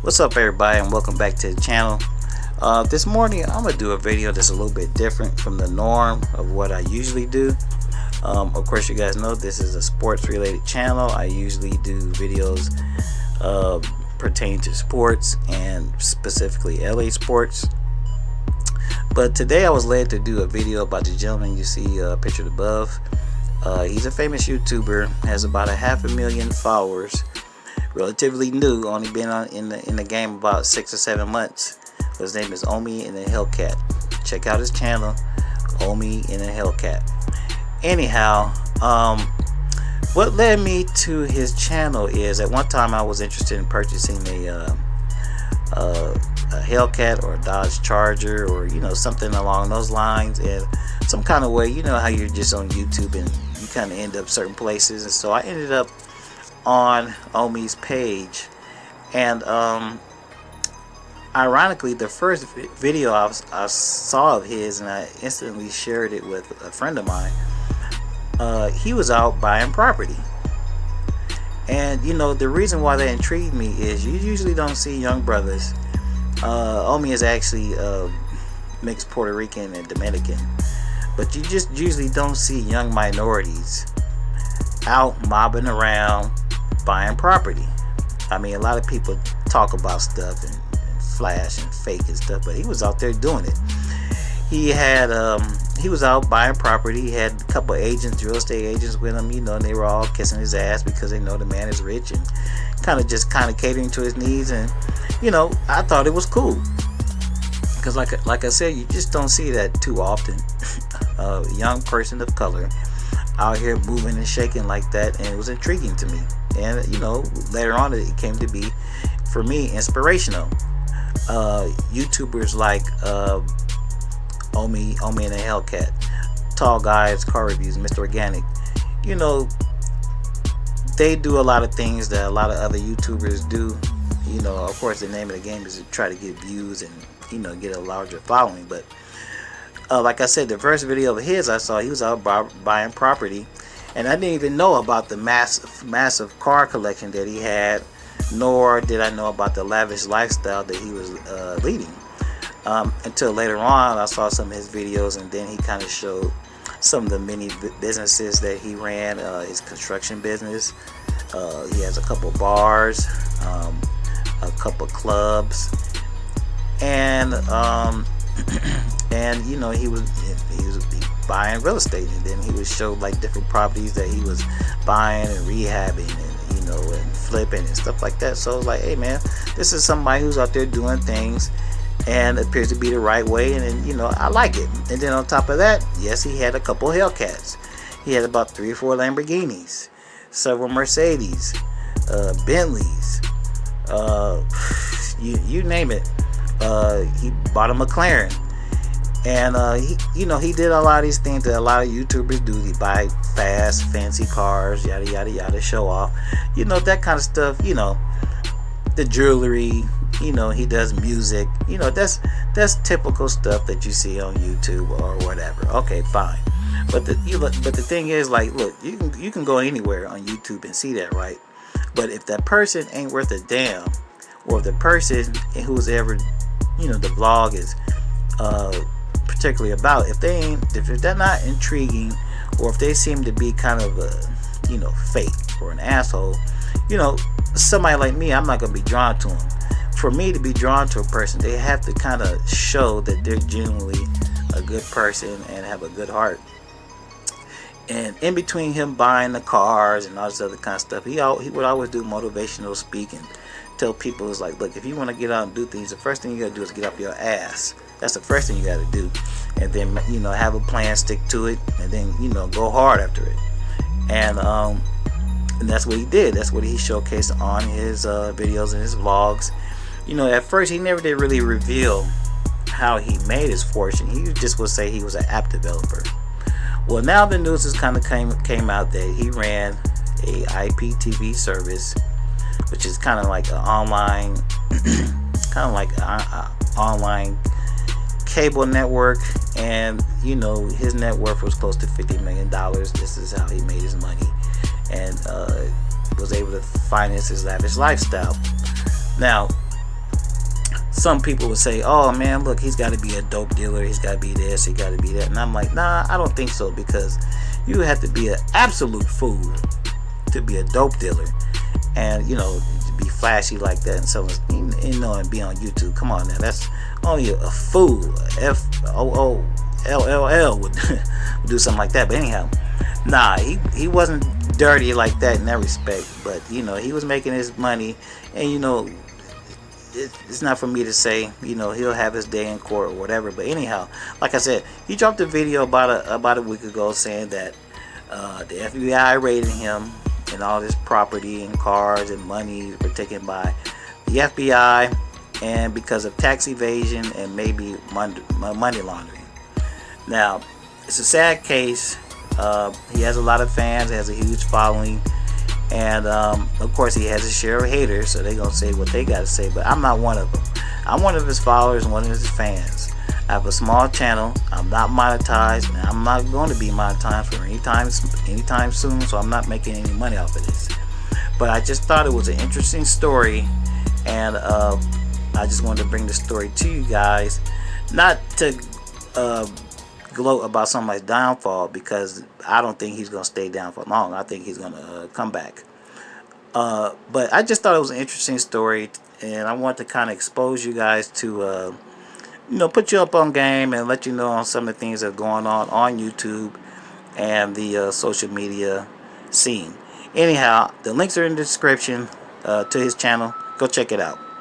What's up, everybody, and welcome back to the channel. This morning I'm gonna do a video that's a little bit different from the norm of what I usually do. Of course, you guys know this is a sports related channel. I usually do videos pertaining to sports and specifically LA sports, but today I was led to do a video about the gentleman you see pictured above. He's a famous YouTuber, has about 500,000 followers, relatively new, only been in the game about 6 or 7 months. His name is Omi and the Hellcat. Check out his channel, Omi and the Hellcat. Anyhow, what led me to his channel is at one time I was interested in purchasing a Hellcat or a Dodge Charger, or something along those lines, and some kind of way, how you're just on YouTube and you kind of end up certain places. And so I ended up on Omi's page, and ironically, the first video I saw of his, and I instantly shared it with a friend of mine, he was out buying property. And the reason why that intrigued me is you usually don't see young brothers. Omi is actually mixed Puerto Rican and Dominican, but you just usually don't see young minorities out mobbing around buying property. I mean, a lot of people talk about stuff and flash and fake and stuff, but he was out there doing it. He was out buying property. He had a couple agents, real estate agents with him, and they were all kissing his ass because they know the man is rich and kind of catering to his needs. And I thought it was cool because like I said, you just don't see that too often. A young person of color out here moving and shaking like that, and it was intriguing to me. And later on it came to be, for me, inspirational. YouTubers like Omi and the Hellcat, Tall Guys Car Reviews, Mr. Organic, they do a lot of things that a lot of other YouTubers do. Of course, the name of the game is to try to get views and get a larger following. But like I said, the first video of his I saw, he was out buying property, and I didn't even know about the massive car collection that he had, nor did I know about the lavish lifestyle that he was leading, until later on I saw some of his videos, and then he kind of showed some of the many businesses that he ran. His construction business, he has a couple bars, a couple clubs, and and he was buying real estate, and then he would show like different properties that he was buying and rehabbing and and flipping and stuff like that. So I was like, hey man, this is somebody who's out there doing things and appears to be the right way, and then I like it. And then on top of that, yes, he had a couple Hellcats. He had about 3 or 4 Lamborghinis, several Mercedes, Bentleys, you name it. He bought a McLaren, and he did a lot of these things that a lot of YouTubers do. He buy fast, fancy cars, yada yada yada, show off, that kind of stuff. The jewelry. He does music. That's typical stuff that you see on YouTube or whatever. Okay, fine. But the thing is, like, look, you can go anywhere on YouTube and see that, right? But if that person ain't worth a damn, or if the person who's ever the vlog is particularly about, if they're not intriguing, or if they seem to be kind of fake or an asshole, somebody like me, I'm not gonna be drawn to them. For me to be drawn to a person, they have to kind of show that they're genuinely a good person and have a good heart. And in between him buying the cars and all this other kind of stuff, he would always do motivational speaking. Tell people, it's like, look, if you want to get out and do things, the first thing you gotta do is get off your ass. That's the first thing you gotta do, and then have a plan, stick to it, and then go hard after it. And that's what he did. That's what he showcased on his videos and his vlogs. At first he never did really reveal how he made his fortune. He just would say he was an app developer. Well, now the news has kind of came out that he ran a IPTV service, which is kind of like an online, online cable network, and his net worth was close to $50 million. This is how he made his money, and was able to finance his lavish lifestyle. Now, some people would say, oh man, look, he's got to be a dope dealer, he's got to be this, he got to be that. And I'm like, nah, I don't think so, because you have to be an absolute fool to be a dope dealer, and you know, to be flashy like that, and so, you know, and be on YouTube. Come on now, that's only a fool, FOOLLL would do something like that. But anyhow, nah, he wasn't dirty like that in that respect, but you know, he was making his money, and you know, it's not for me to say, you know, he'll have his day in court or whatever. But anyhow, like I said, he dropped a video about a week ago saying that the FBI raided him, and all his property and cars and money were taken by the FBI, and because of tax evasion and maybe money laundering. Now, it's a sad case. He has a lot of fans, has a huge following, and of course he has a share of haters, so they're gonna say what they gotta say. But I'm not one of them. I'm one of his followers and one of his fans. I have a small channel. I'm not monetized, and I'm not going to be monetized for anytime soon, so I'm not making any money off of this. But I just thought it was an interesting story, and I just wanted to bring the story to you guys, not to gloat about somebody's downfall, because I don't think he's going to stay down for long. I think he's going to come back. But I just thought it was an interesting story, and I want to kind of expose you guys to, you know, put you up on game and let you know on some of the things that are going on YouTube and the social media scene. Anyhow, the links are in the description to his channel. Go check it out.